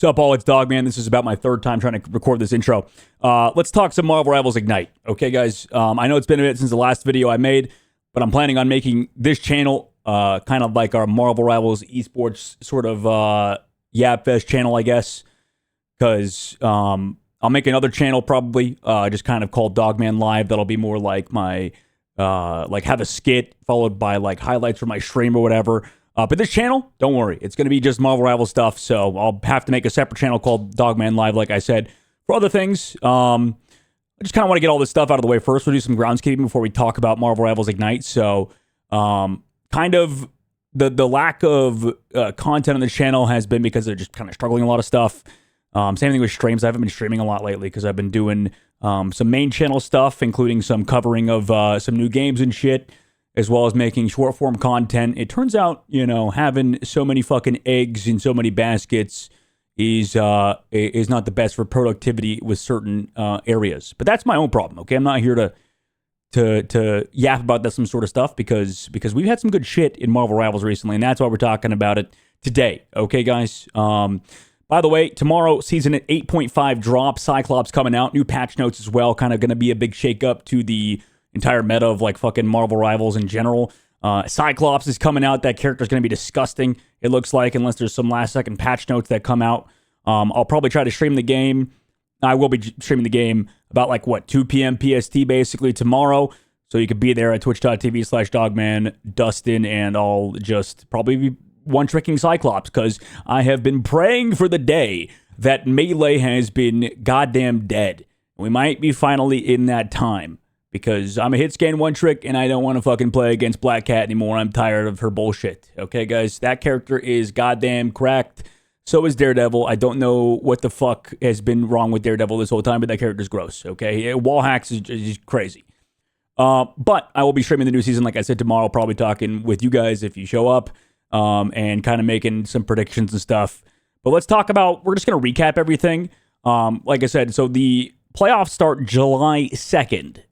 What's up, all? It's Dogman. This is about my third time trying to record this intro. Let's talk some Marvel Rivals Ignite. Okay, guys? I know it's been a bit since the last video I made, but I'm planning on making this channel kind of like our Marvel Rivals esports sort of Yapfest channel, I guess. Because I'll make another channel probably, just kind of called Dogman Live. That'll be more like my, like have a skit followed by like highlights from my stream or whatever. But this channel, don't worry, it's going to be just Marvel Rivals stuff, so I'll have to make a separate channel called Dogman Live, like I said. For other things, I just kind of want to get all this stuff out of the way first. We'll do some groundskeeping before we talk about Marvel Rivals Ignite. So, kind of the lack of content on the channel has been because they're just kind of struggling a lot of stuff. Same thing with streams. I haven't been streaming a lot lately because I've been doing some main channel stuff, including some covering of some new games and shit, as well as making short form content. It turns out, you know, having so many fucking eggs in so many baskets is not the best for productivity with certain areas. But that's my own problem. Okay, I'm not here to yap about that some sort of stuff because we've had some good shit in Marvel Rivals recently, and that's why we're talking about it today. Okay, guys. By the way, tomorrow, season 8.5 drop, Cyclops coming out, new patch notes as well, kind of going to be a big shakeup to the entire meta of like fucking Marvel Rivals in general. Cyclops is coming out. That character is going to be disgusting, it looks like, unless there's some last second patch notes that come out. I'll probably try to stream the game. I will be streaming the game about like, what, 2 p.m. PST basically tomorrow. So you could be there at twitch.tv/Dogman, Dustin, and I'll just probably be one-tricking Cyclops because I have been praying for the day that Melee has been goddamn dead. We might be finally in that time. Because I'm a hit scan one trick and I don't want to fucking play against Black Cat anymore. I'm tired of her bullshit. Okay, guys? That character is goddamn cracked. So is Daredevil. I don't know what the fuck has been wrong with Daredevil this whole time, but that character's gross. Okay? Wall hacks is crazy. But I will be streaming the new season, like I said, tomorrow. Probably talking with you guys if you show up. And kind of making some predictions and stuff. But let's talk about, we're just going to recap everything. Like I said, so the playoffs start July 2nd.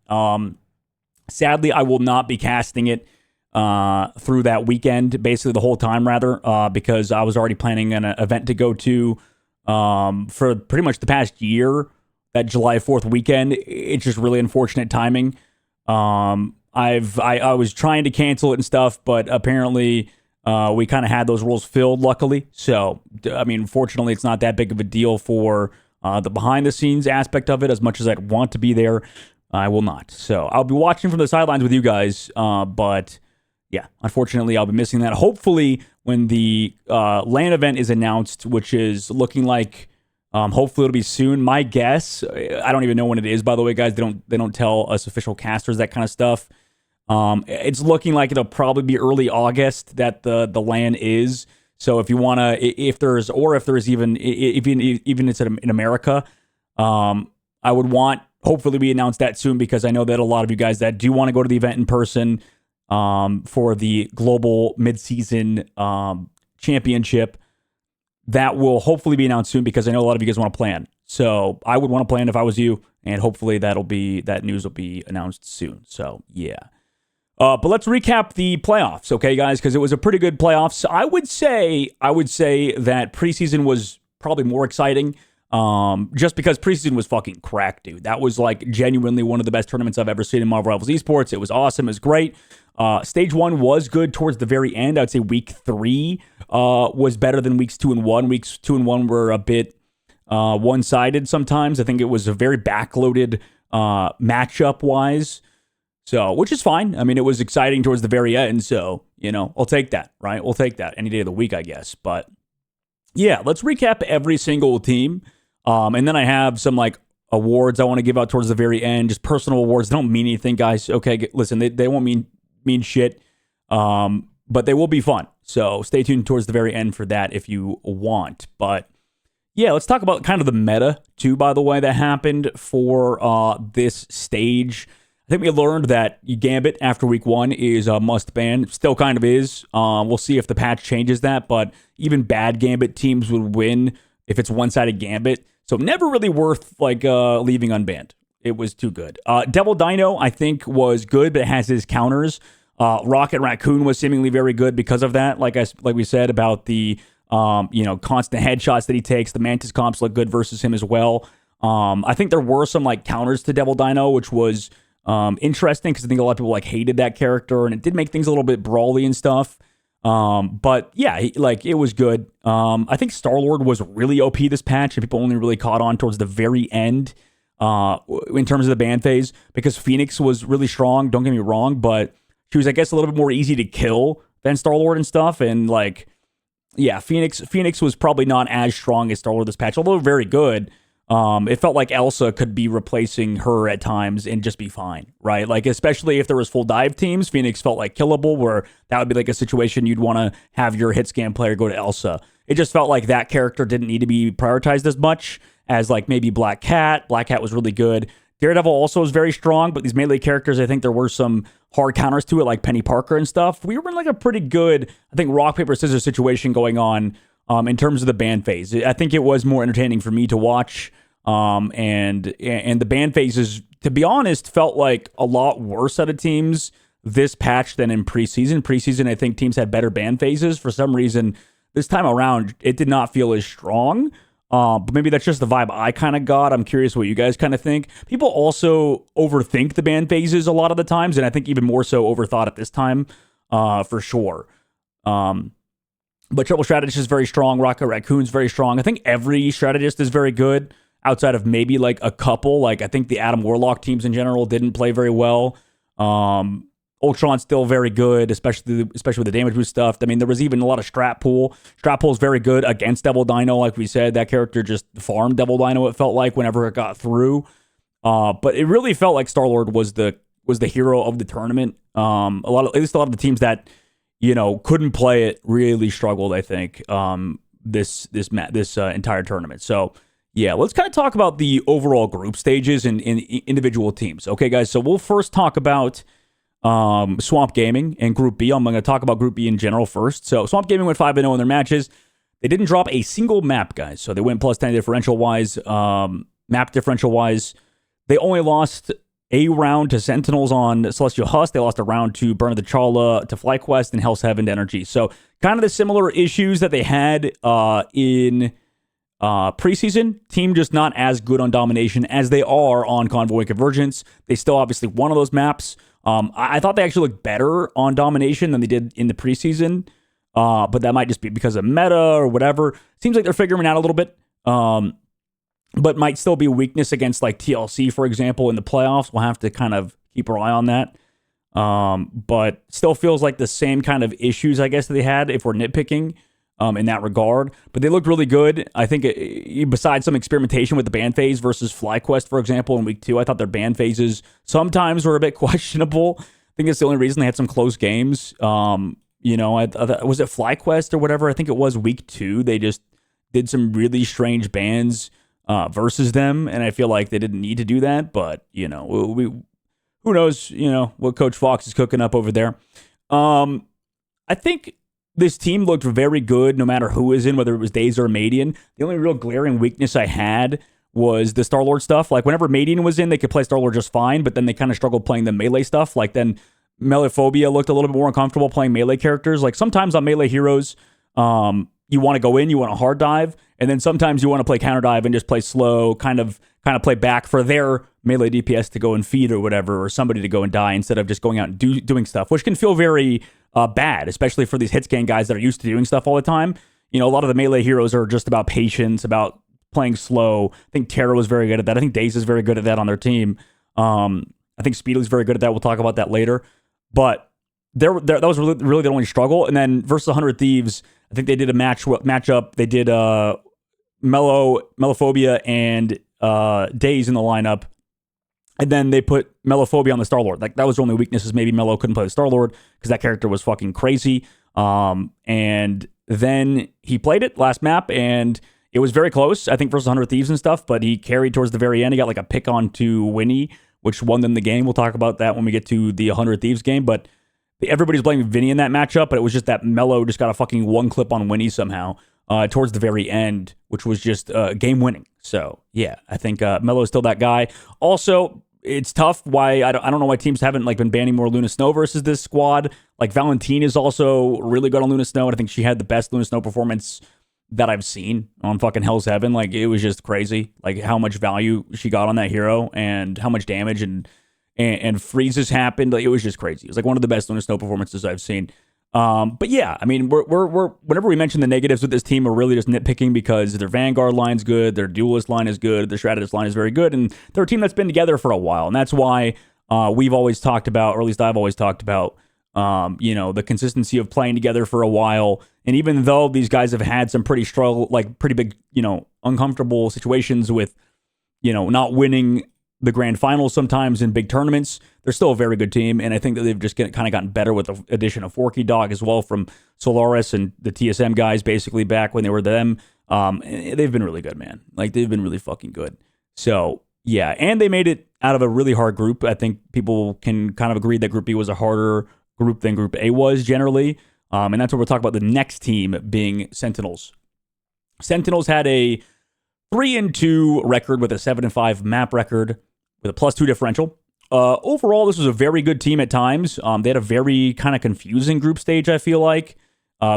Sadly, I will not be casting it through that weekend, basically the whole time, rather, because I was already planning an event to go to for pretty much the past year, that July 4th weekend. It's just really unfortunate timing. I was trying to cancel it and stuff, but apparently we kind of had those roles filled, luckily. So, I mean, fortunately, it's not that big of a deal for the behind-the-scenes aspect of it. As much as I'd want to be there, I will not. So I'll be watching from the sidelines with you guys. But yeah, unfortunately, I'll be missing that. Hopefully, when the LAN event is announced, which is looking like hopefully it'll be soon. My guess, I don't even know when it is, by the way, guys. They don't tell us official casters that kind of stuff. It's looking like it'll probably be early August that the LAN is. So if you want to, if there's even it's in America, I would want, hopefully we announce that soon, because I know that a lot of you guys that do want to go to the event in person for the global midseason championship, that will hopefully be announced soon, because I know a lot of you guys want to plan. So I would want to plan if I was you, and hopefully that news will be announced soon. So yeah. But let's recap the playoffs, okay, guys? Because it was a pretty good playoffs. I would say that preseason was probably more exciting, just because preseason was fucking crack, dude. That was like genuinely one of the best tournaments I've ever seen in Marvel Rivals Esports. It was awesome. It was great. Stage 1 was good towards the very end. I'd say week 3 was better than weeks 2 and 1. Weeks 2 and 1 were a bit one-sided sometimes. I think it was a very backloaded matchup-wise. So, which is fine. I mean, it was exciting towards the very end, so, you know, I'll take that, right? We'll take that any day of the week, I guess. But, yeah, let's recap every single team. And then I have some, like, awards I want to give out towards the very end, just personal awards. They don't mean anything, guys. Okay, listen, they won't mean shit, but they will be fun. So, stay tuned towards the very end for that if you want. But, yeah, let's talk about kind of the meta, too, by the way, that happened for this stage. I think we learned that Gambit after week 1 is a must ban. Still kind of is. We'll see if the patch changes that, but even bad Gambit teams would win if it's one-sided Gambit. So never really worth like leaving unbanned. It was too good. Devil Dino, I think, was good, but it has his counters. Rocket Raccoon was seemingly very good because of that. Like we said about the Constant headshots that he takes. The Mantis comps look good versus him as well. I think there were some like counters to Devil Dino, which was interesting because I think a lot of people like hated that character, and it did make things a little bit brawly and stuff. But yeah, it was good. I think Star-Lord was really OP this patch, and people only really caught on towards the very end in terms of the ban phase, because Phoenix was really strong, don't get me wrong, but she was, I guess, a little bit more easy to kill than Star-Lord and stuff, and Phoenix was probably not as strong as Star-Lord this patch, although very good. It felt like Elsa could be replacing her at times and just be fine, right? Like, especially if there was full dive teams, Phoenix felt like killable, where that would be like a situation you'd want to have your hit scan player go to Elsa. It just felt like that character didn't need to be prioritized as much as like maybe Black Cat. Black Cat was really good. Daredevil also was very strong, but these melee characters, I think there were some hard counters to it, like Penny Parker and stuff. We were in like a pretty good, I think, rock, paper, scissors situation going on in terms of the ban phase. I think it was more entertaining for me to watch. And the ban phases, to be honest, felt like a lot worse out of teams this patch than in preseason. Preseason, I think teams had better ban phases. For some reason, this time around, it did not feel as strong. But maybe that's just the vibe I kind of got. I'm curious what you guys kind of think. People also overthink the ban phases a lot of the times, and I think even more so overthought at this time, for sure. But Triple Strategist is very strong. Rocket Raccoon's very strong. I think every strategist is very good, outside of maybe like a couple. Like, I think the Adam Warlock teams in general didn't play very well. Ultron's still very good, especially with the damage boost stuff. I mean, there was even a lot of Strat Pool. Strat Pool is very good against Devil Dino, like we said. That character just farmed Devil Dino, it felt like, whenever it got through. But it really felt like Star-Lord was the hero of the tournament. At least a lot of the teams that, couldn't play it really struggled, I think, this entire tournament. So, yeah, let's kind of talk about the overall group stages and individual teams. Okay, guys, so we'll first talk about Swamp Gaming and Group B. I'm going to talk about Group B in general first. So Swamp Gaming went 5-0 in their matches. They didn't drop a single map, guys. So they went plus 10 differential-wise, map differential-wise. They only lost a round to Sentinels on Celestial Husk. They lost a round to Burn of the Charla, to FlyQuest, and Hell's Heaven to Energy. So kind of the similar issues that they had in preseason. Team just not as good on domination as they are on Convoy Convergence. They still obviously won of those maps. I thought they actually looked better on domination than they did in the preseason, but that might just be because of meta or whatever. Seems like they're figuring it out a little bit, but might still be a weakness against like TLC, for example, in the playoffs. We'll have to kind of keep our eye on that. But still feels like the same kind of issues, I guess, that they had if we're nitpicking in that regard. But they looked really good. I think besides some experimentation with the ban phase versus FlyQuest, for example, in week 2, I thought their ban phases sometimes were a bit questionable. I think that's the only reason they had some close games. Was it FlyQuest or whatever? I think it was week 2. They just did some really strange bans versus them, and I feel like they didn't need to do that. But who knows? What Coach Fox is cooking up over there. I think this team looked very good no matter who is in, whether it was Daze or Madian. The only real glaring weakness I had was the Star-Lord stuff. Like, whenever Madian was in, they could play Star-Lord just fine, but then they kind of struggled playing the melee stuff. Like, then Melephobia looked a little bit more uncomfortable playing melee characters. Like, sometimes on melee heroes, you want to go in, you want to hard dive, and then sometimes you want to play counter dive and just play slow, kind of play back for their melee DPS to go and feed or whatever, or somebody to go and die instead of just going out and doing stuff, which can feel very bad, especially for these hit scan guys that are used to doing stuff all the time. A lot of the melee heroes are just about patience, about playing slow. I think Terra was very good at that. I think Daze is very good at that on their team. I think Speedley's very good at that. We'll talk about that later. But that was really the only struggle. And then versus 100 Thieves, I think they did a matchup. They did Melephobia and Daze in the lineup. And then they put Melephobia on the Star-Lord. Like, that was their only weakness, is maybe Melo couldn't play the Star-Lord because that character was fucking crazy. And then he played it last map, and it was very close, I think, versus 100 Thieves and stuff, but he carried towards the very end. He got like a pick on to Winnie, which won them the game. We'll talk about that when we get to the 100 Thieves game, but everybody's blaming Vinny in that matchup, but it was just that Melo just got a fucking one clip on Winnie somehow towards the very end, which was just game winning. So, yeah, I think Melo is still that guy. Also, it's tough. I don't know why teams haven't been banning more Luna Snow versus this squad. Like, Valentine is also really good on Luna Snow, and I think she had the best Luna Snow performance that I've seen on fucking Hell's Heaven. Like, it was just crazy, like how much value she got on that hero and how much damage and freezes happened. Like, it was just crazy. It was like one of the best Luna Snow performances I've seen. But yeah, I mean, we're whenever we mention the negatives with this team, we're really just nitpicking because their Vanguard line's good, their Duelist line is good, their Strategist line is very good, and they're a team that's been together for a while, and that's why we've always talked about, or at least I've always talked about, the consistency of playing together for a while. And even though these guys have had some pretty big, uncomfortable situations with, not winning the grand finals sometimes in big tournaments, they're still a very good team. And I think that they've just kind of gotten better with the addition of Forky Dog as well from Solaris and the TSM guys basically back when they were them. They've been really good, man. Like, they've been really fucking good. So yeah, and they made it out of a really hard group. I think people can kind of agree that Group B was a harder group than Group A was generally. And that's what we're talking about. The next team being Sentinels. Sentinels had a 3-2 record with a 7-5 map record with a +2 differential. Overall, this was a very good team at times. They had a very kind of confusing group stage, I feel like,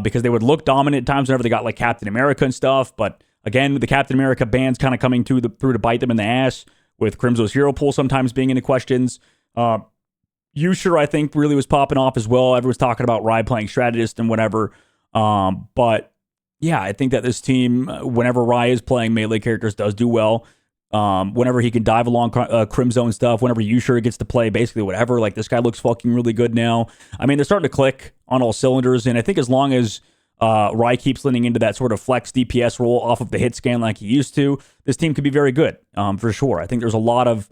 because they would look dominant at times whenever they got like Captain America and stuff. But again, the Captain America bands kind of coming through to bite them in the ass, with Crimso's hero pool sometimes being into questions. Usher, I think, really was popping off as well. Everyone's talking about Rye playing strategist and whatever. But yeah, I think that this team, whenever Rye is playing melee characters, does do well. Whenever he can dive along Crimzo and stuff, whenever Usher gets to play basically whatever, like, this guy looks fucking really good now. I mean, they're starting to click on all cylinders, and I think as long as Rye keeps leaning into that sort of flex DPS role off of the hit scan like he used to, this team could be very good, for sure. I think there's a lot of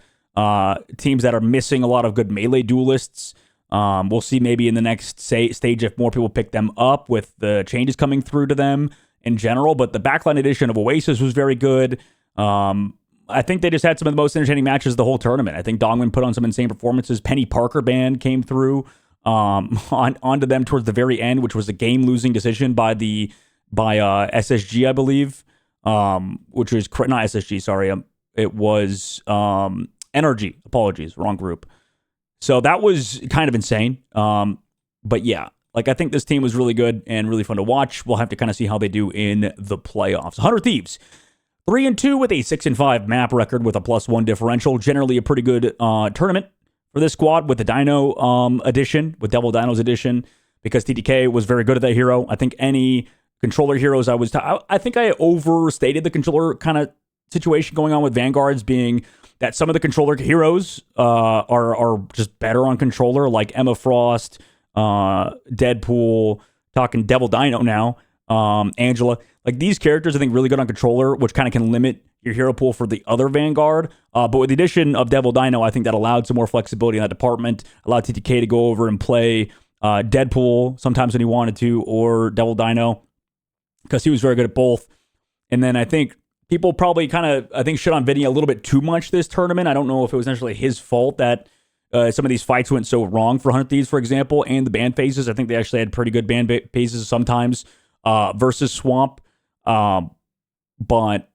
teams that are missing a lot of good melee duelists. We'll see maybe in the next stage if more people pick them up with the changes coming through to them in general. But the backline edition of Oasis was very good. I think they just had some of the most entertaining matches of the whole tournament. I think Dongwon put on some insane performances. Penny Parker band came through onto them towards the very end, which was a game-losing decision by SSG, I believe, which was not SSG. Sorry, it was NRG. Apologies, wrong group. So that was kind of insane. But yeah, like, I think this team was really good and really fun to watch. We'll have to kind of see how they do in the playoffs. 100 Thieves, 3-2 with a 6-5 map record with a +1 differential. Generally a pretty good tournament for this squad with the Dino edition, with Devil Dino's edition, because TTK was very good at that hero. I think any controller heroes I think I overstated the controller kind of situation going on with Vanguards, being that some of the controller heroes are just better on controller, like Emma Frost, Deadpool, talking Devil Dino now, Angela. Like, these characters, I think, really good on controller, which kind of can limit your hero pool for the other Vanguard. But with the addition of Devil Dino, I think that allowed some more flexibility in that department, allowed TTK to go over and play Deadpool sometimes when he wanted to, or Devil Dino, because he was very good at both. And then I think people probably shit on Vinny a little bit too much this tournament. I don't know if it was necessarily his fault that some of these fights went so wrong for 100 Thieves, for example, and the band phases. I think they actually had pretty good band phases sometimes versus Swamp. But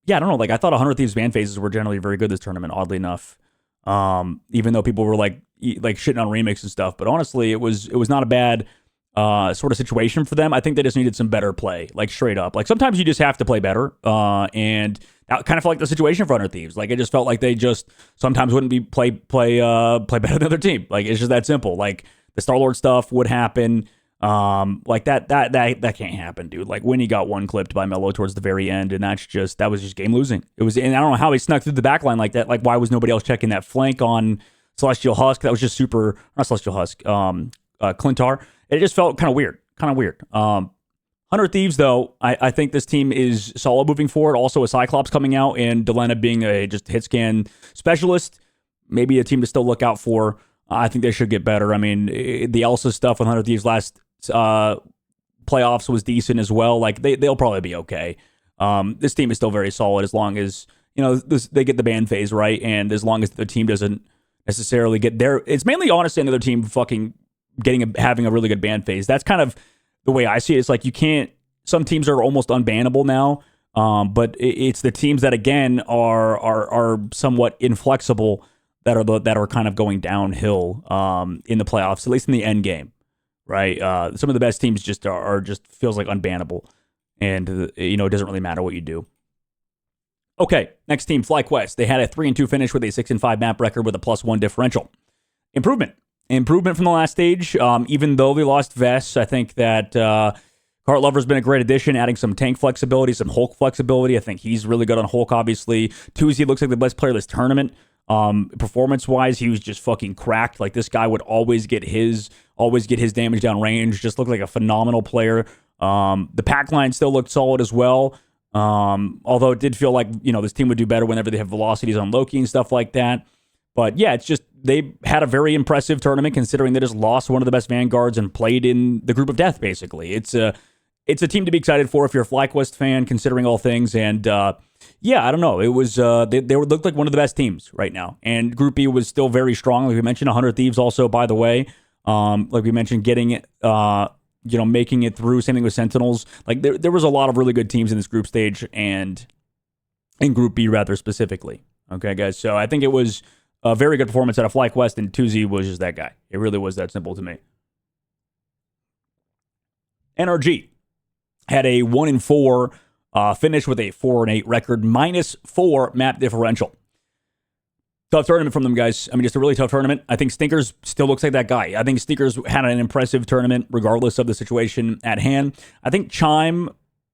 yeah, I don't know. Like, I thought 100 Thieves band phases were generally very good this tournament, oddly enough. Even though people were like shitting on remix and stuff, but honestly, it was not a bad sort of situation for them. I think they just needed some better play, like, straight up. Like, sometimes you just have to play better, and that kind of felt like the situation for 100 Thieves. Like, it just felt like they just sometimes wouldn't be play better than the other team. Like, it's just that simple. Like, the Star-Lord stuff would happen. Like, that can't happen, dude. Like, Winnie got one clipped by Mello towards the very end, and that was just game losing. And I don't know how he snuck through the back line like that. Like, why was nobody else checking that flank on Celestial Husk? That was just not Celestial Husk, Clintar. It just felt kind of weird. 100 Thieves, though, I think this team is solid moving forward. Also, a Cyclops coming out, and Delena being a just hit scan specialist, maybe a team to still look out for. I think they should get better. I mean, the Elsa stuff with 100 Thieves last playoffs was decent as well. Like, they'll probably be okay. This team is still very solid as long as, they get the ban phase right, and as long as the team doesn't necessarily get there. It's mainly, honestly, another team fucking having a really good ban phase. That's kind of the way I see it. It's like, some teams are almost unbannable now, but it's the teams that, again, are somewhat inflexible that are kind of going downhill in the playoffs, at least in the end game, right? Some of the best teams just feels like unbannable. and it doesn't really matter what you do. Okay, next team, FlyQuest. They had a 3-2 finish with a 6-5 map record with a +1 differential. Improvement from the last stage. Even though they lost Vess, I think that Cart Lover's been a great addition, adding some tank flexibility, some Hulk flexibility. I think he's really good on Hulk, obviously. Tuzi looks like the best player of this tournament. Performance-wise, he was just fucking cracked. Like, this guy would always get his damage down range. Just looked like a phenomenal player. The pack line still looked solid as well. Although it did feel like, this team would do better whenever they have velocities on Loki and stuff like that. But yeah, it's just they had a very impressive tournament considering they just lost one of the best vanguards and played in the group of death, basically. It's a team to be excited for if you're a FlyQuest fan, considering all things. And yeah, I don't know. It was they looked like one of the best teams right now. And Group B was still very strong. Like we mentioned, 100 Thieves also, by the way. Like we mentioned, getting it, making it through. Same thing with Sentinels. Like there was a lot of really good teams in this group stage and in Group B rather specifically. Okay, guys. So I think it was a very good performance out of FlyQuest, and Tuzi was just that guy. It really was that simple to me. NRG had a 1-4 finish with a 4-8 record, -4 map differential. Tough tournament from them, guys. I mean, just a really tough tournament. I think Stinkers still looks like that guy. I think Stinkers had an impressive tournament regardless of the situation at hand. I think Chime,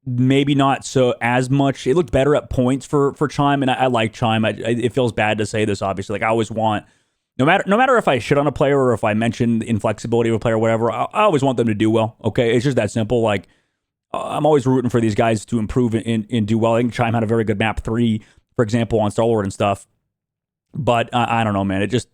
maybe not so as much. It looked better at points for Chime, and I like Chime. It feels bad to say this, obviously. Like, I always want, no matter if I shit on a player or if I mention the inflexibility of a player or whatever, I always want them to do well, okay? It's just that simple. Like, I'm always rooting for these guys to improve and do well. I think Chime had a very good map 3, for example, on Star-Lord and stuff. But I don't know, man. It just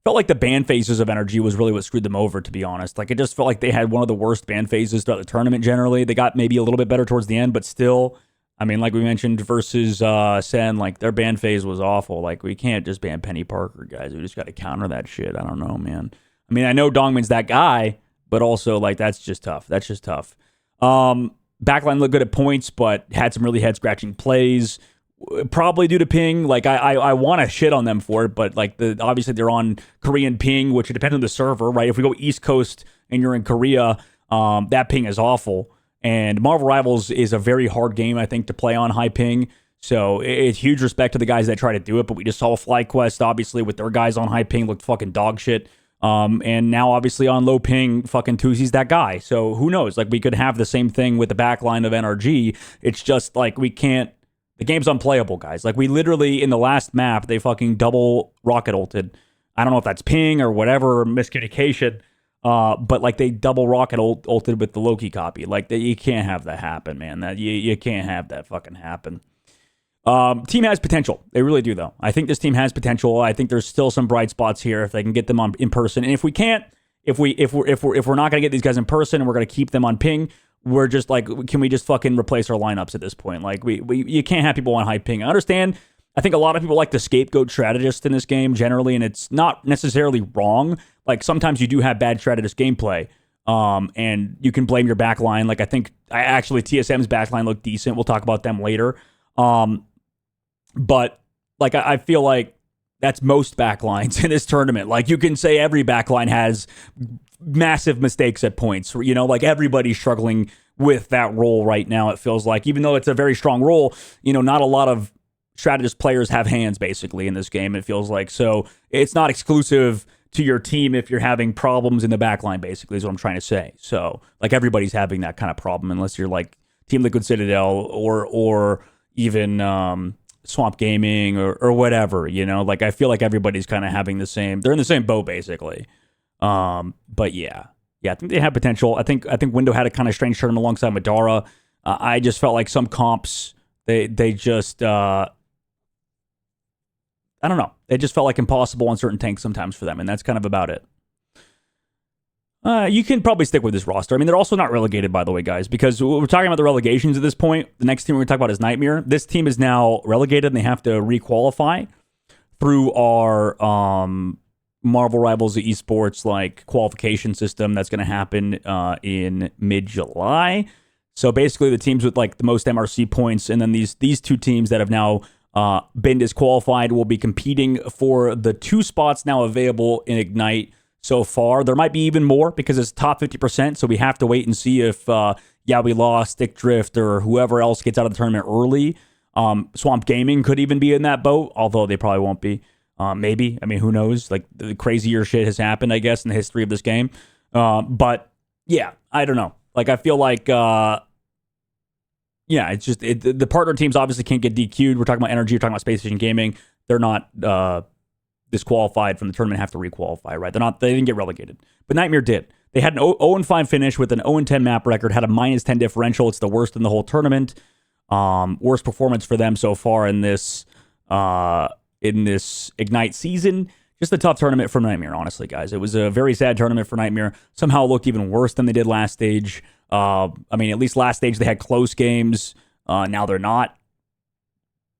felt like the ban phases of NRG was really what screwed them over, to be honest. Like, it just felt like they had one of the worst ban phases throughout the tournament generally. They got maybe a little bit better towards the end, but still, I mean, like we mentioned versus Sen, like, their ban phase was awful. Like, we can't just ban Penny Parker, guys. We just got to counter that shit. I don't know, man. I mean, I know Dongman's that guy, but also, like, that's just tough. That's just tough. Backline looked good at points, but had some really head-scratching plays. Probably due to ping. Like, I want to shit on them for it, but like obviously they're on Korean ping, which it depends on the server, right? If we go East Coast and you're in Korea, that ping is awful. And Marvel Rivals is a very hard game, I think, to play on high ping. So it's huge respect to the guys that try to do it. But we just saw FlyQuest, obviously, with their guys on high ping, looked fucking dog shit. And now, obviously, on low ping, fucking Tuzi's that guy. So who knows? Like, we could have the same thing with the backline of NRG. It's just like we can't. The game's unplayable, guys. Like, we literally, in the last map, they fucking double rocket ulted. I don't know if that's ping or whatever, or miscommunication, but, like, they double rocket ulted with the Loki copy. Like, you can't have that happen, man. You can't have that fucking happen. Team has potential. They really do, though. I think this team has potential. I think there's still some bright spots here if they can get them on in person. And if we can't, if we're not going to get these guys in person and we're going to keep them on ping, we're just like, can we just fucking replace our lineups at this point? Like, you can't have people on high ping. I understand. I think a lot of people like the scapegoat strategist in this game generally, and it's not necessarily wrong. Like, sometimes you do have bad strategist gameplay, and you can blame your backline. Like, I think TSM's backline looked decent. We'll talk about them later. But like, I feel like that's most backlines in this tournament. Like, you can say every backline has massive mistakes at points. Like, everybody's struggling with that role right now, it feels like. Even though it's a very strong role, not a lot of strategist players have hands, basically, in this game, it feels like. So it's not exclusive to your team if you're having problems in the backline, basically, is what I'm trying to say. So, like, everybody's having that kind of problem, unless you're, like, Team Liquid Citadel or even Swamp Gaming or whatever, Like, I feel like everybody's kind of having the same... They're in the same boat, basically. But yeah, I think they have potential. I think Window had a kind of strange tournament alongside Madara. I just felt like some comps, they just, I don't know. They just felt like impossible on certain tanks sometimes for them, and that's kind of about it. You can probably stick with this roster. I mean, they're also not relegated, by the way, guys, because we're talking about the relegations at this point. The next team we're going to talk about is Nightmare. This team is now relegated, and they have to re-qualify through our Marvel Rivals Esports like qualification system that's going to happen in mid-July. So basically, the teams with like the most MRC points, and then these two teams that have now been disqualified will be competing for the 2 spots now available in Ignite so far. There might be even more because it's top 50%, so we have to wait and see if yeah, we lost Stick Drift or whoever else gets out of the tournament early. Swamp Gaming could even be in that boat, although they probably won't be. Maybe. I mean, who knows? Like, the crazier shit has happened, I guess, in the history of this game. But yeah, I don't know. Like, I feel like, yeah, it's just the partner teams obviously can't get DQ'd. We're talking about Energy. We're talking about Space Station Gaming. They're not disqualified from the tournament. Have to requalify, right? They didn't get relegated, but Nightmare did. They had an 0-5 finish with an 0-10 map record. Had a -10 differential. It's the worst in the whole tournament. Worst performance for them so far in this Ignite season. Just a tough tournament for Nightmare, honestly, guys. It was a very sad tournament for Nightmare. Somehow it looked even worse than they did last stage. I mean, at least last stage they had close games. Now they're not.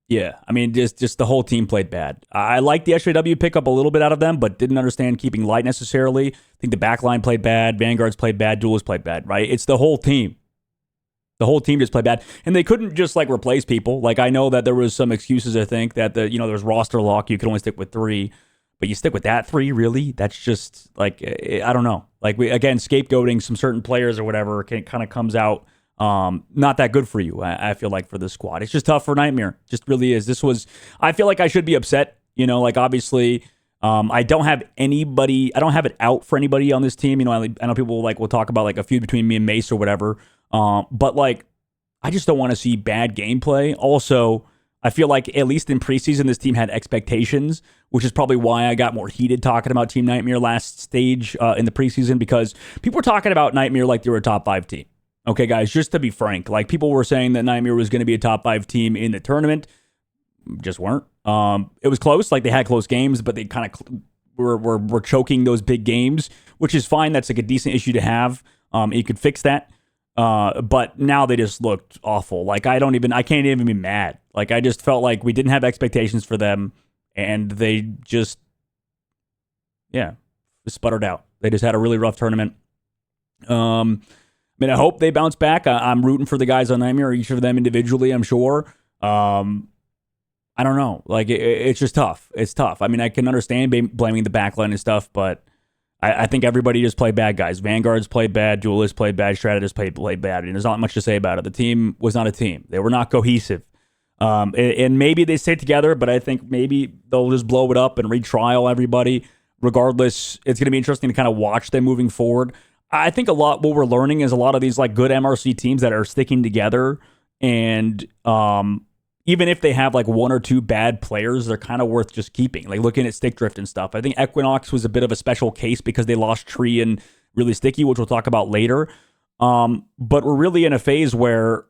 Yeah, I mean, just the whole team played bad. I like the SJW pickup a little bit out of them, but didn't understand keeping light necessarily. I think the backline played bad. Vanguards played bad. Duelists played bad, right? It's the whole team. The whole team just played bad. And they couldn't just, like, replace people. Like, I know that there was some excuses, I think, that, there's roster lock. You can only stick with 3. But you stick with that 3, really? That's just, like, I don't know. Like, again, scapegoating some certain players or whatever kind of comes out not that good for you, I feel like, for this squad. It's just tough for Nightmare. Just really is. I feel like I should be upset. Like, obviously, I don't have it out for anybody on this team. I know people, like, will talk about, like, a feud between me and Mace or whatever. But, like, I just don't want to see bad gameplay. Also, I feel like, at least in preseason, this team had expectations, which is probably why I got more heated talking about Team Nightmare last stage in the preseason, because people were talking about Nightmare like they were a top 5 team. Okay, guys, just to be frank, like, people were saying that Nightmare was going to be a top 5 team in the tournament. Just weren't. It was close. Like, they had close games, but they kind of were choking those big games, which is fine. That's like a decent issue to have. You could fix that. But now they just looked awful. Like, I can't even be mad. Like, I just felt like we didn't have expectations for them, and they just sputtered out. They just had a really rough tournament. I mean, I hope they bounce back. I'm rooting for the guys on Nightmare, each of them individually, I'm sure. I don't know. Like, it's just tough. It's tough. I mean, I can understand blaming the backline and stuff, but I think everybody just played bad, guys. Vanguards played bad. Duelists played bad. Strategists played bad. And there's not much to say about it. The team was not a team. They were not cohesive. And maybe they stay together, but I think maybe they'll just blow it up and retrial everybody. Regardless, it's going to be interesting to kind of watch them moving forward. I think what we're learning is a lot of these, like, good MRC teams that are sticking together, and even if they have, like, 1 or 2 bad players, they're kind of worth just keeping. Like, looking at Stick Drift and stuff. I think Equinox was a bit of a special case because they lost Tree and Really Sticky, which we'll talk about later. But we're really in a phase where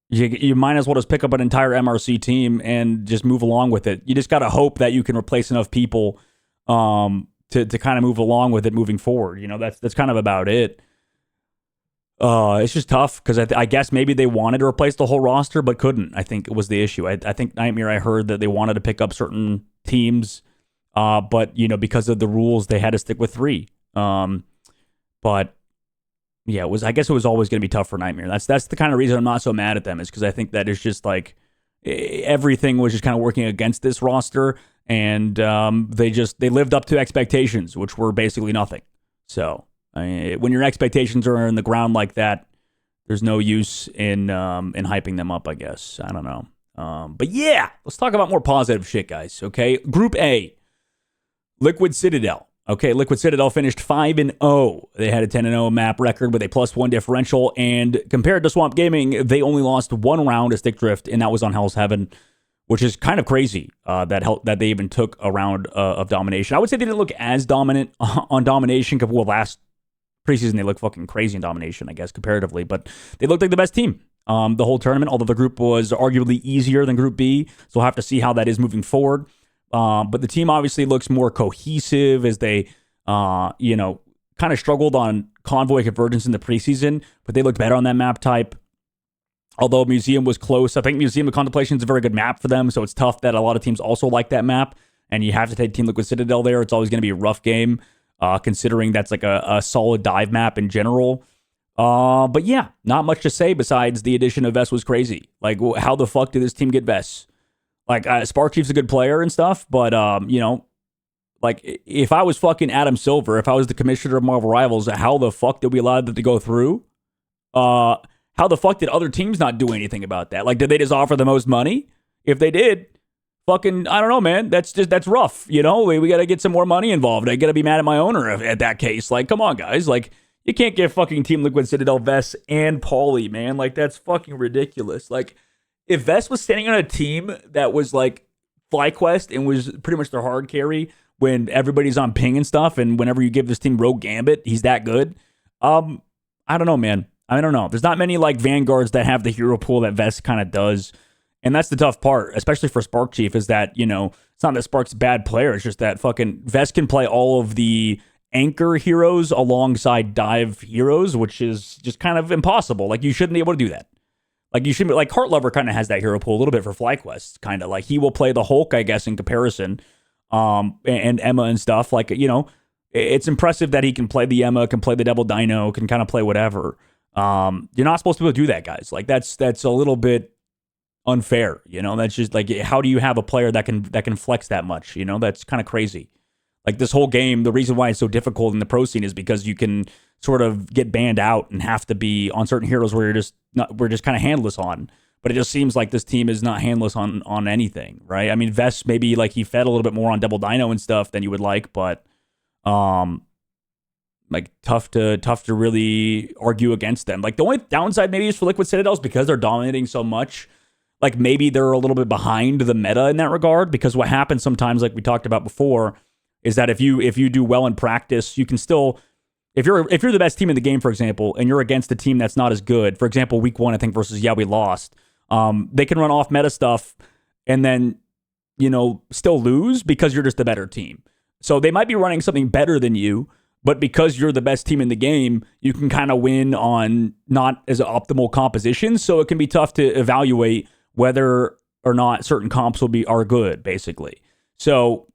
you might as well just pick up an entire MRC team and just move along with it. You just got to hope that you can replace enough people to kind of move along with it moving forward. That's kind of about it. It's just tough because I guess maybe they wanted to replace the whole roster but couldn't. I think it was the issue. I think Nightmare, I heard that they wanted to pick up certain teams, but because of the rules they had to stick with 3. But yeah, I guess it was always going to be tough for Nightmare. That's the kind of reason I'm not so mad at them, is because I think that it's just like everything was just kind of working against this roster. And they lived up to expectations, which were basically nothing. So when your expectations are in the ground like that, there's no use in hyping them up, I guess. I don't know. But yeah, let's talk about more positive shit, guys. Okay, Group A, Liquid Citadel. Okay, Liquid Citadel finished 5-0. They had a 10-0 map record with a +1 differential, and compared to Swamp Gaming, they only lost 1 round to Stick Drift, and that was on Hell's Heaven, which is kind of crazy that they even took a round of domination. I would say they didn't look as dominant on domination. Well, last preseason they looked fucking crazy in domination, I guess, comparatively, but they looked like the best team the whole tournament, although the group was arguably easier than Group B, so we'll have to see how that is moving forward. But the team obviously looks more cohesive as they, kind of struggled on Convoy Convergence in the preseason, but they looked better on that map type. Although Museum was close, I think Museum of Contemplation is a very good map for them, so it's tough that a lot of teams also like that map, and you have to take Team Liquid Citadel there. It's always going to be a rough game, considering that's like a solid dive map in general. But yeah, not much to say besides the addition of Vess was crazy. Like, how the fuck did this team get Vess? Like, Spark Chief's a good player and stuff, but, like, if I was fucking Adam Silver, if I was the commissioner of Marvel Rivals, how the fuck did we allow them to go through? how the fuck did other teams not do anything about that? Like, did they just offer the most money? If they did, fucking, I don't know, man. That's rough. You know, we got to get some more money involved. I got to be mad at my owner at that case. Like, come on, guys. Like, you can't get fucking Team Liquid, Citadel, Vest, and Pauly, man. Like, that's fucking ridiculous. Like, if Vest was standing on a team that was like FlyQuest and was pretty much their hard carry when everybody's on ping and stuff, and whenever you give this team Rogue Gambit, he's that good. I don't know, man. I don't know. There's not many like Vanguards that have the hero pool that Vest kind of does. And that's the tough part, especially for Spark Chief, is that, you know, it's not that Spark's a bad player. It's just that fucking Vest can play all of the anchor heroes alongside dive heroes, which is just kind of impossible. Like, you shouldn't be able to do that. Like, you shouldn't be, like, Heart Lover kind of has that hero pool a little bit for FlyQuest, kind of. Like, he will play the Hulk, I guess, in comparison, and Emma and stuff. Like, you know, it's impressive that he can play the Emma, can play the Double Dino, can kind of play whatever. You're not supposed to be able to do that, guys. Like, that's a little bit unfair, you know. That's just like, how do you have a player that can flex that much? You know, that's kind of crazy. Like, this whole game, the reason why it's so difficult in the pro scene is because you can sort of get banned out and have to be on certain heroes where we're just kind of handless on. But it just seems like this team is not handless on anything, right? I mean, Vest, maybe like he fed a little bit more on Double Dino and stuff than you would like, but like tough to really argue against them. Like, the only downside maybe is for Liquid Citadels, because they're dominating so much. Like, maybe they're a little bit behind the meta in that regard, because what happens sometimes, like we talked about before, is that if you do well in practice, you can still, if you're the best team in the game, for example, and you're against a team that's not as good, for example, week 1, I think, versus we lost, they can run off meta stuff and then, you know, still lose because you're just the better team. So they might be running something better than you, but because you're the best team in the game, you can kind of win on not as optimal compositions. So it can be tough to evaluate whether or not certain comps are good, basically. So,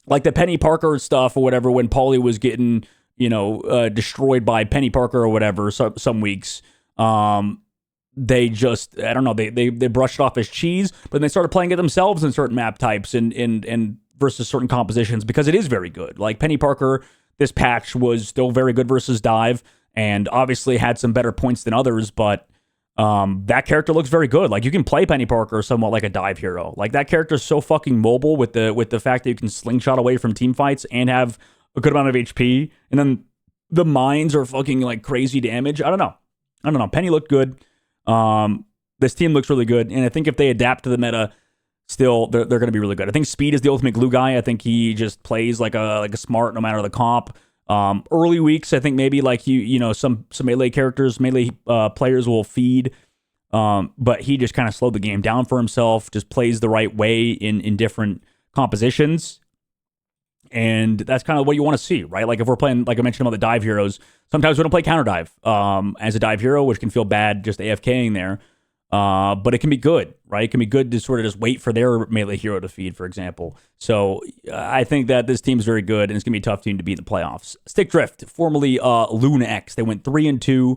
like the Penny Parker stuff or whatever, when Pauly was getting, you know, destroyed by Penny Parker or whatever, some weeks, they just, I don't know, they brushed it off as cheese, but then they started playing it themselves in certain map types and versus certain compositions, because it is very good. Like Penny Parker, this patch was still very good versus dive, and obviously had some better points than others, but that character looks very good. Like, you can play Penny Parker somewhat like a dive hero. Like, that character is so fucking mobile with the fact that you can slingshot away from team fights and have a good amount of HP, and then the mines are fucking like crazy damage. I don't know. Penny looked good. This team looks really good, and I think if they adapt to the meta, still they're going to be really good. I think Speed is the ultimate glue guy. I think he just plays like a smart no matter the comp. Early weeks, I think maybe like you know, some melee characters, melee players will feed, but he just kind of slowed the game down for himself, just plays the right way in different compositions, and that's kind of what you want to see, right? Like, if we're playing, like I mentioned about the dive heroes, sometimes we don't play counter dive as a dive hero, which can feel bad just AFKing there, but it can be good, right? It can be good to sort of just wait for their melee hero to feed, for example. So I think that this team is very good, and it's going to be a tough team to beat in the playoffs. Stick Drift, formerly Luna X, they went 3-2,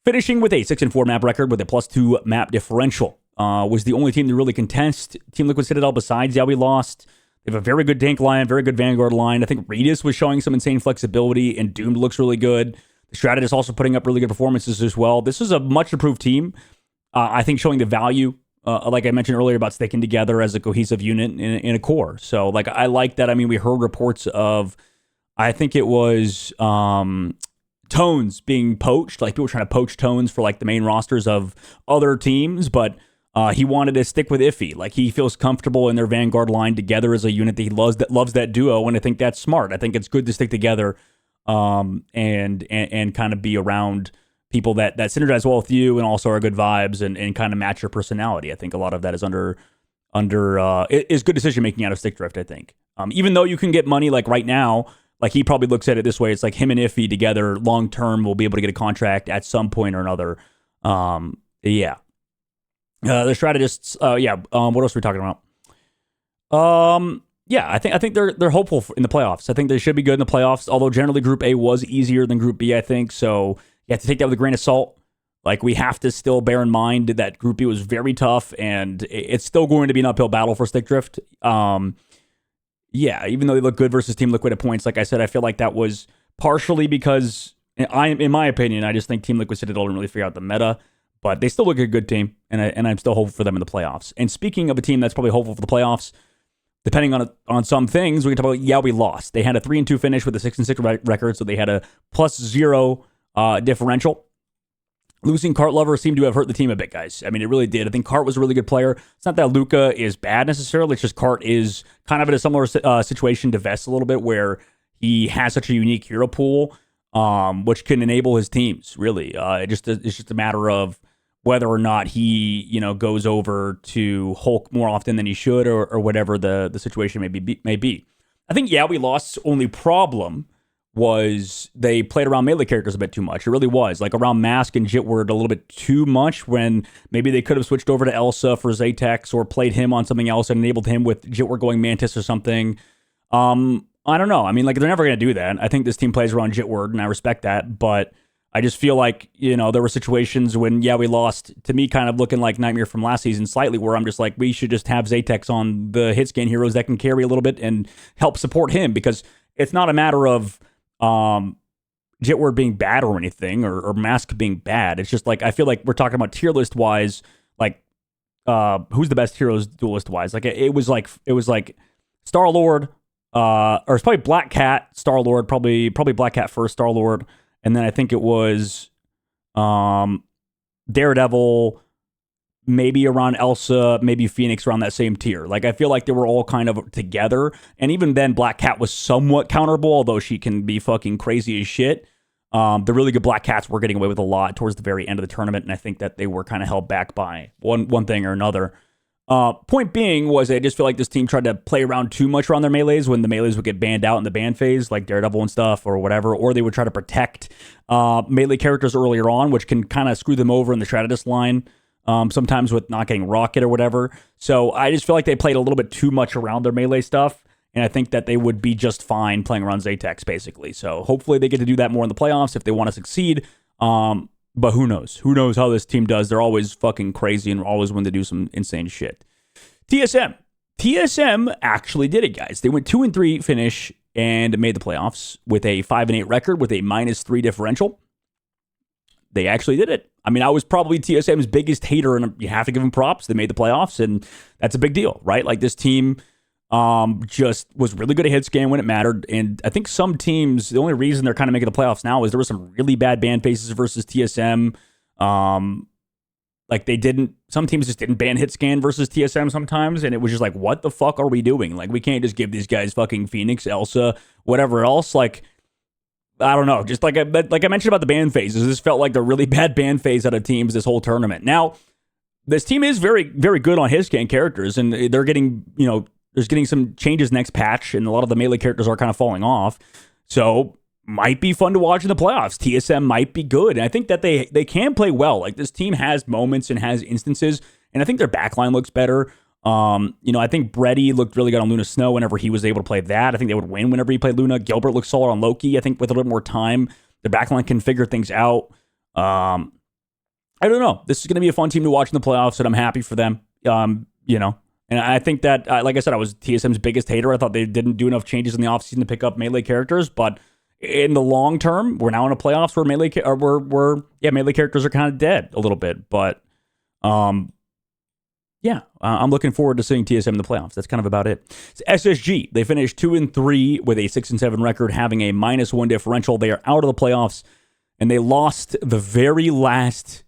finishing with a 6-4 map record with a +2 map differential. Was the only team to really contest Team Liquid Citadel besides we lost. They have a very good tank line, very good Vanguard line. I think Radius was showing some insane flexibility, and Doomed looks really good. The Strategist also putting up really good performances as well. This is a much improved team. I think showing the value, like I mentioned earlier, about sticking together as a cohesive unit in a core. So, like, I like that. I mean, we heard reports of, I think it was Tones being poached, like people trying to poach Tones for like the main rosters of other teams, but he wanted to stick with Iffy. Like, he feels comfortable in their Vanguard line together as a unit that he loves that duo, and I think that's smart. I think it's good to stick together and kind of be around people that synergize well with you and also are good vibes and kind of match your personality. I think a lot of that is is good decision making out of Stick Drift, I think. Even though you can get money, like right now, like he probably looks at it this way, it's like him and Iffy together long term will be able to get a contract at some point or another. Yeah. The strategists, what else are we talking about? Yeah, I think they're hopeful in the playoffs. I think they should be good in the playoffs, although generally Group A was easier than Group B, I think. So you have to take that with a grain of salt. Like, we have to still bear in mind that Group B was very tough, and it's still going to be an uphill battle for Stick Drift. Yeah, even though they look good versus Team Liquid at points, like I said, I feel like that was partially because in my opinion, I just think Team Liquid Citadel didn't really figure out the meta, but they still look like a good team, and I'm still hopeful for them in the playoffs. And speaking of a team that's probably hopeful for the playoffs, depending on some things, we can talk about, we lost. They had a 3-2 finish with a 6-6 record, so they had a +0 differential. Losing Cart Lover seemed to have hurt the team a bit, guys. I mean, it really did. I think Cart was a really good player. It's not that Luca is bad necessarily. It's just Cart is kind of in a similar situation to Vest a little bit, where he has such a unique hero pool, which can enable his teams, really. It's just a matter of whether or not he, goes over to Hulk more often than he should, or whatever the situation may be. I think, we lost's only problem was they played around melee characters a bit too much. It really was. Like around Mask and Jitward a little bit too much, when maybe they could have switched over to Elsa for Zatex or played him on something else and enabled him with Jitward going Mantis or something. I don't know. I mean, like, they're never going to do that. I think this team plays around Jitward, and I respect that, but I just feel like, there were situations when, we lost, to me, kind of looking like Nightmare from last season slightly, where I'm just like, we should just have Zatex on the hit scan heroes that can carry a little bit and help support him, because it's not a matter of Jitward being bad or anything, or Mask being bad. It's just like, I feel like we're talking about tier list wise, like, who's the best heroes duelist wise? Like, it was like Star-Lord, or it's probably Black Cat, Star-Lord, probably Black Cat first, Star-Lord, and then I think it was Daredevil, maybe around Elsa, maybe Phoenix around that same tier. Like, I feel like they were all kind of together, and even then Black Cat was somewhat counterable, although she can be fucking crazy as shit. The really good Black Cats were getting away with a lot towards the very end of the tournament, and I think that they were kind of held back by one thing or another. Point being was, I just feel like this team tried to play around too much around their melees when the melees would get banned out in the ban phase, like Daredevil and stuff or whatever, or they would try to protect melee characters earlier on, which can kind of screw them over in the strategist line, sometimes with not getting Rocket or whatever. So I just feel like they played a little bit too much around their melee stuff, and I think that they would be just fine playing around Zatex, basically. So hopefully they get to do that more in the playoffs if they want to succeed. But who knows? Who knows how this team does? They're always fucking crazy and always want to do some insane shit. TSM actually did it, guys. They went 2-3 finish and made the playoffs with a 5-8 record with a -3 differential. They actually did it. I mean, I was probably TSM's biggest hater, and you have to give them props. They made the playoffs, and that's a big deal, right? Like, this team just was really good at hit scan when it mattered. And I think some teams, the only reason they're kind of making the playoffs now is there were some really bad ban faces versus TSM. Like, some teams just didn't ban hit scan versus TSM sometimes. And it was just like, what the fuck are we doing? Like, we can't just give these guys fucking Phoenix, Elsa, whatever else. Like, I don't know. Just like I mentioned about the ban phases, this felt like the really bad ban phase out of teams this whole tournament. Now, this team is very, very good on hit scan characters, and they're getting, there's getting some changes next patch, and a lot of the melee characters are kind of falling off. So, might be fun to watch in the playoffs. TSM might be good, and I think that they can play well. Like, this team has moments and has instances, and I think their backline looks better. I think Brady looked really good on Luna Snow whenever he was able to play that. I think they would win whenever he played Luna. Gilbert looks solid on Loki. I think with a little more time, the backline can figure things out. I don't know. This is going to be a fun team to watch in the playoffs, and I'm happy for them. And I think that, like I said, I was TSM's biggest hater. I thought they didn't do enough changes in the offseason to pick up melee characters, but in the long term, we're now in a playoffs where melee characters are kind of dead a little bit. But I'm looking forward to seeing TSM in the playoffs. That's kind of about it. It's SSG, they finished 2-3 with a 6-7 record, having a -1 differential. They are out of the playoffs, and they lost the very last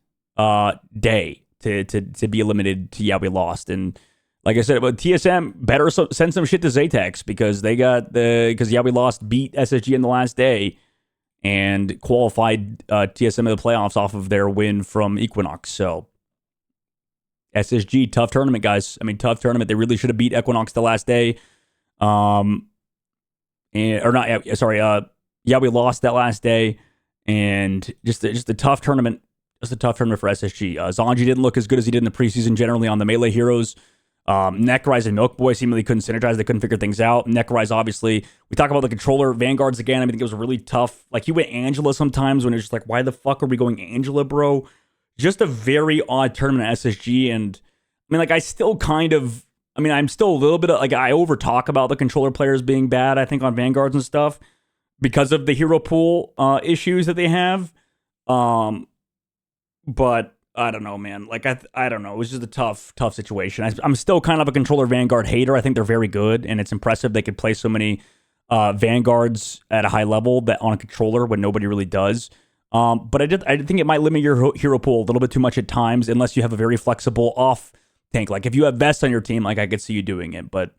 day to be eliminated to we lost. And like I said, but TSM better send some shit to Zatex, because we lost, beat SSG in the last day and qualified TSM in the playoffs off of their win from Equinox. So SSG, tough tournament, guys. I mean, tough tournament. They really should have beat Equinox the last day. We lost that last day, and just a tough tournament. Just a tough tournament for SSG. Zanji didn't look as good as he did in the preseason generally on the melee heroes. Necrise and Milkboy seemingly couldn't synergize. They couldn't figure things out. Necrise, obviously, we talk about the controller Vanguards again. I think it was really tough. Like, he went Angela sometimes when it was just like, why the fuck are we going Angela, bro? Just a very odd tournament at SSG. And I mean, like, I'm still a little bit of, like, I over talk about the controller players being bad, I think, on Vanguards and stuff. because of the hero pool issues that they have. But I don't know, man. Like, I don't know. It was just a tough situation. I'm still kind of a controller Vanguard hater. I think they're very good, and it's impressive they could play so many Vanguards at a high level that on a controller when nobody really does. But I think it might limit your hero pool a little bit too much at times, unless you have a very flexible off tank. Like, if you have Vest on your team, like, I could see you doing it. But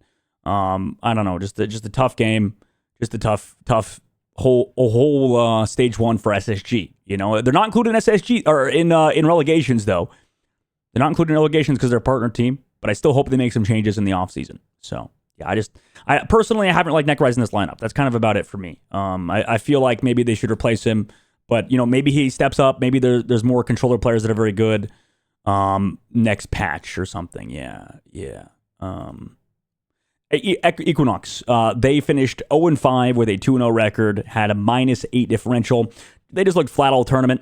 I don't know. Just a tough game. Just a tough whole stage 1 for SSG. You know, they're not including SSG or in relegations though. They're not including relegations because they're a partner team. But I still hope they make some changes in the offseason. So yeah, I personally haven't liked Necrise in this lineup. That's kind of about it for me. I feel like maybe they should replace him, but you know, maybe he steps up. Maybe there's more controller players that are very good. Next patch or something. Yeah. Equinox, they finished 0-5 with a 2-0 record, had a -8 differential. They just looked flat all tournament.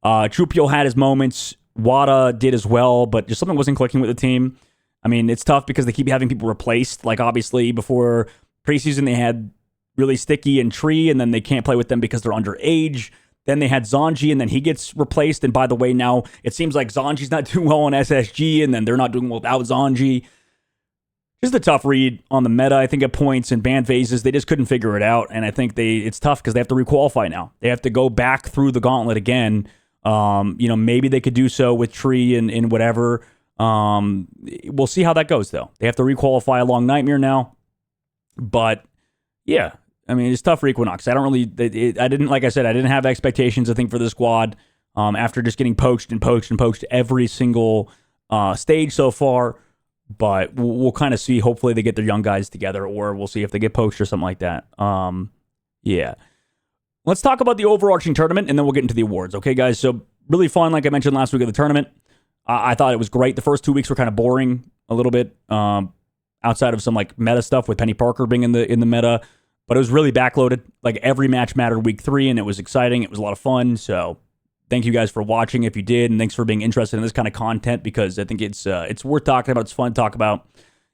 Trupio had his moments. Wada did as well, but just something wasn't clicking with the team. I mean, it's tough because they keep having people replaced. Like, obviously, before preseason, they had really Sticky and Tree, and then they can't play with them because they're underage. Then they had Zanji, and then he gets replaced. And by the way, now it seems like Zanji's not doing well on SSG, and then they're not doing well without Zanji. Just a tough read on the meta, I think, at points and ban phases. They just couldn't figure it out, and I think it's tough because they have to requalify now. They have to go back through the gauntlet again. Maybe they could do so with Tree and whatever. We'll see how that goes, though. They have to requalify along Nightmare now. But, yeah, I mean, it's tough for Equinox. I didn't have expectations, I think, for the squad after just getting poached every single stage so far. But we'll kind of see. Hopefully they get their young guys together, or we'll see if they get poached or something like that. Yeah. Let's talk about the overarching tournament, and then we'll get into the awards. Okay, guys? So really fun, like I mentioned last week of the tournament. I thought it was great. The first 2 weeks were kind of boring a little bit, outside of some like meta stuff with Penny Parker being in the meta. But it was really backloaded. Like, every match mattered week 3, and it was exciting. It was a lot of fun. So thank you guys for watching if you did, and thanks for being interested in this kind of content, because I think it's worth talking about. It's fun to talk about,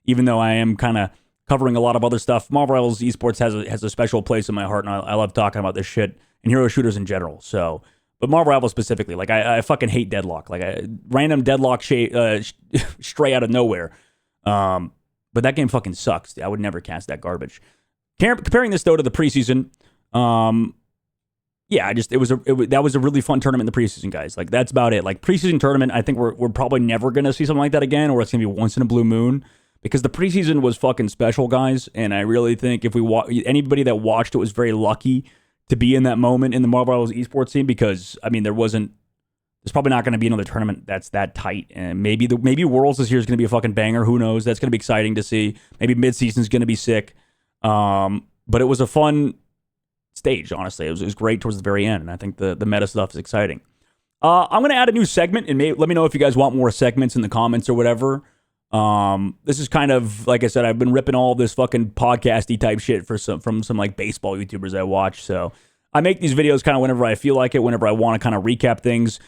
even though I am kind of covering a lot of other stuff. Marvel Rivals Esports has a special place in my heart, and I love talking about this shit and hero shooters in general. So, but Marvel Rivals specifically, like I fucking hate Deadlock, like random Deadlock stray out of nowhere. But that game fucking sucks. I would never cast that garbage. Comparing this though to the preseason, yeah, that was a really fun tournament in the preseason, guys. Like, that's about it. Like, preseason tournament, I think we're probably never gonna see something like that again, or it's gonna be once in a blue moon, because the preseason was fucking special, guys. And I really think if anybody that watched it was very lucky to be in that moment in the Marvel Rivals esports scene, because I mean, there's probably not going to be another tournament that's that tight, and maybe Worlds this year is going to be a fucking banger. Who knows? That's going to be exciting to see. Maybe midseason is going to be sick. But it was a fun stage, honestly. It was great towards the very end, and I think the meta stuff is exciting. I'm going to add a new segment, and let me know if you guys want more segments in the comments or whatever. This is kind of, like I said, I've been ripping all this fucking podcasty type shit from some like baseball YouTubers I watch. So I make these videos kind of whenever I feel like it, whenever I want to kind of recap things.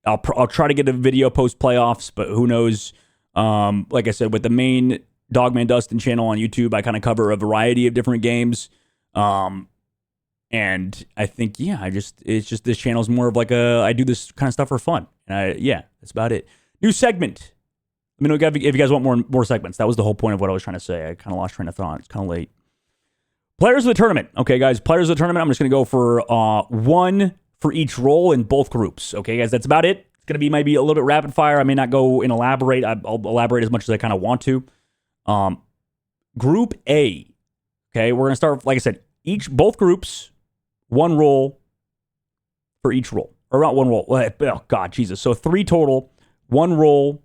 I'll try to get a video post playoffs, but who knows? Like I said, with the main Dogman Dustin channel on YouTube, I kind of cover a variety of different games. And I think, yeah, it's just this channel is more of like I do this kind of stuff for fun. And that's about it. New segment. Let me know if you guys want more segments. That was the whole point of what I was trying to say. I kind of lost train of thought. It's kind of late. Players of the tournament. Okay, guys, players of the tournament. I'm just going to go for one for each role in both groups. Okay, guys, that's about it. It's going to be maybe a little bit rapid fire. I may not go and elaborate. I'll elaborate as much as I kind of want to. Group A. Okay, we're going to start, like I said, both groups, one role for each role. Or not one role. Oh, God, Jesus. So 3 total, one role.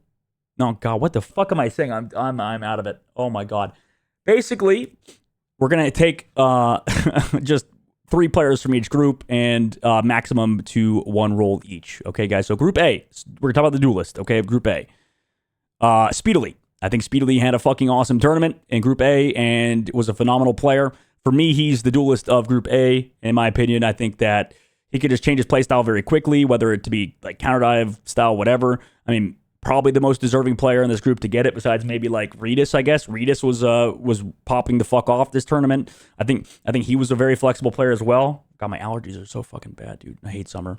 Oh, God, what the fuck am I saying? I'm out of it. Oh, my God. Basically, we're going to take just 3 players from each group and maximum to 1 role each. Okay, guys? So Group A. We're going to talk about the duelist, okay, of Group A. Speedily. I think Speedily had a fucking awesome tournament in Group A and was a phenomenal player. For me, he's the duelist of Group A, in my opinion. I think that he could just change his play style very quickly, whether it to be like counter dive style, whatever. I mean, probably the most deserving player in this group to get it, besides maybe like Redis, I guess. Redis was popping the fuck off this tournament. I think he was a very flexible player as well. God, my allergies are so fucking bad, dude. I hate summer.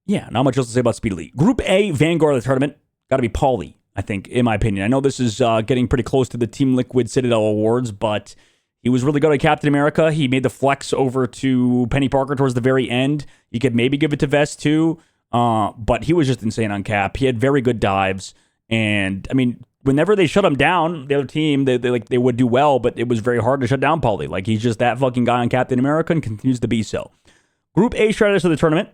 Yeah, not much else to say about Speed Elite. Group A, Vanguard of the tournament, got to be Paulie, I think, in my opinion. I know this is getting pretty close to the Team Liquid Citadel Awards, but he was really good at Captain America. He made the flex over to Penny Parker towards the very end. You could maybe give it to Vest too, but he was just insane on Cap. He had very good dives, and I mean, whenever they shut him down, the other team, they would do well, but it was very hard to shut down Paulie. Like, he's just that fucking guy on Captain America and continues to be so. Group A strategist of the tournament,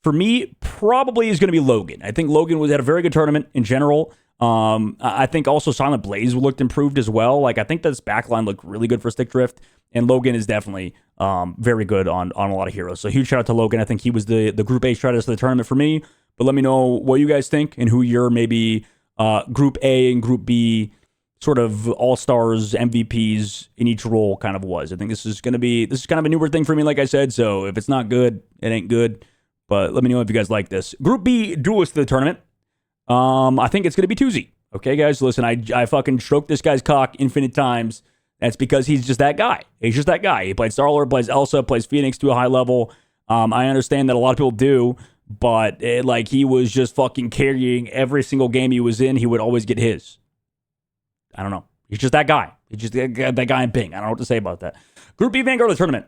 for me, probably is going to be Logan. I think Logan had a very good tournament in general. I think also Silent Blaze looked improved as well. Like, I think this backline looked really good for Stick Drift, and Logan is definitely very good on a lot of heroes. So huge shout out to Logan. I think he was the Group A strategist of the tournament for me. But let me know what you guys think and who your maybe Group A and Group B sort of all-stars, MVPs in each role kind of was. I think this is kind of a newer thing for me, like I said. So if it's not good, it ain't good. But let me know if you guys like this. Group B duelist of the tournament. I think it's going to be Tuzi. Okay, guys, listen, I fucking stroked this guy's cock infinite times. That's because he's just that guy. He's just that guy. He played Star-Lord, plays Elsa, plays Phoenix to a high level. I understand that a lot of people do, but he was just fucking carrying every single game he was in. He would always get his. I don't know. He's just that guy. He's just that guy in pink. I don't know what to say about that. Group B Vanguard of the tournament.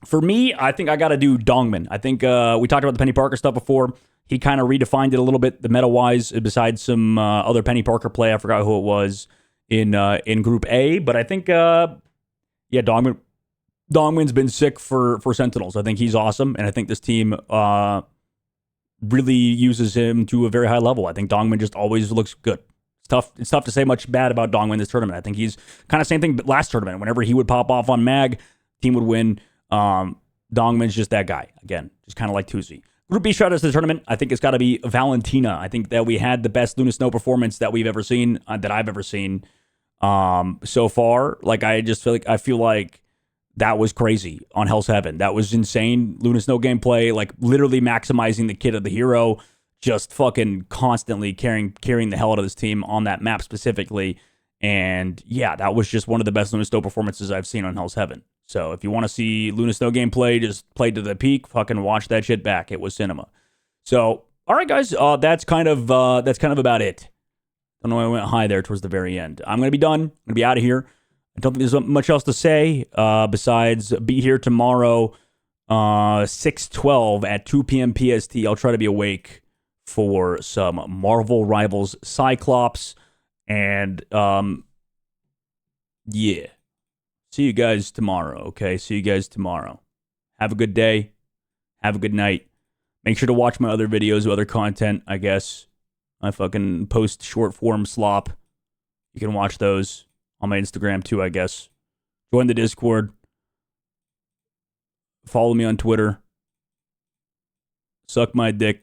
For me, I think I got to do Dongman. I think we talked about the Penny Parker stuff before. He kind of redefined it a little bit, the meta-wise, besides some other Penny Parker play. I forgot who it was in Group A. But I think, Dongman's been sick for Sentinels. I think he's awesome, and I think this team really uses him to a very high level. I think Dongman just always looks good. It's tough to say much bad about Dongman this tournament. I think he's kind of same thing last tournament. Whenever he would pop off on Mag, team would win. Dongman's just that guy. Again, just kind of like Tuzi. Group B shout-outs to the tournament, I think it's got to be Valentina. I think that we had the best Luna Snow performance that we've ever seen, that I've ever seen so far. Like, I feel like that was crazy on Hell's Heaven. That was insane. Luna Snow gameplay, like literally maximizing the kit of the hero, just fucking constantly carrying the hell out of this team on that map specifically. And yeah, that was just one of the best Luna Snow performances I've seen on Hell's Heaven. So if you want to see Luna Snow gameplay, just play to the peak, fucking watch that shit back. It was cinema. So, all right, guys, that's kind of about it. I don't know why I went high there towards the very end. I'm going to be done. I'm going to be out of here. I don't think there's much else to say besides be here tomorrow, 6/12 at 2 p.m. PST. I'll try to be awake for some Marvel Rivals Cyclops. And, yeah. See you guys tomorrow, okay? See you guys tomorrow. Have a good day. Have a good night. Make sure to watch my other videos, other content, I guess. I fucking post short form slop. You can watch those on my Instagram too, I guess. Join the Discord. Follow me on Twitter. Suck my dick.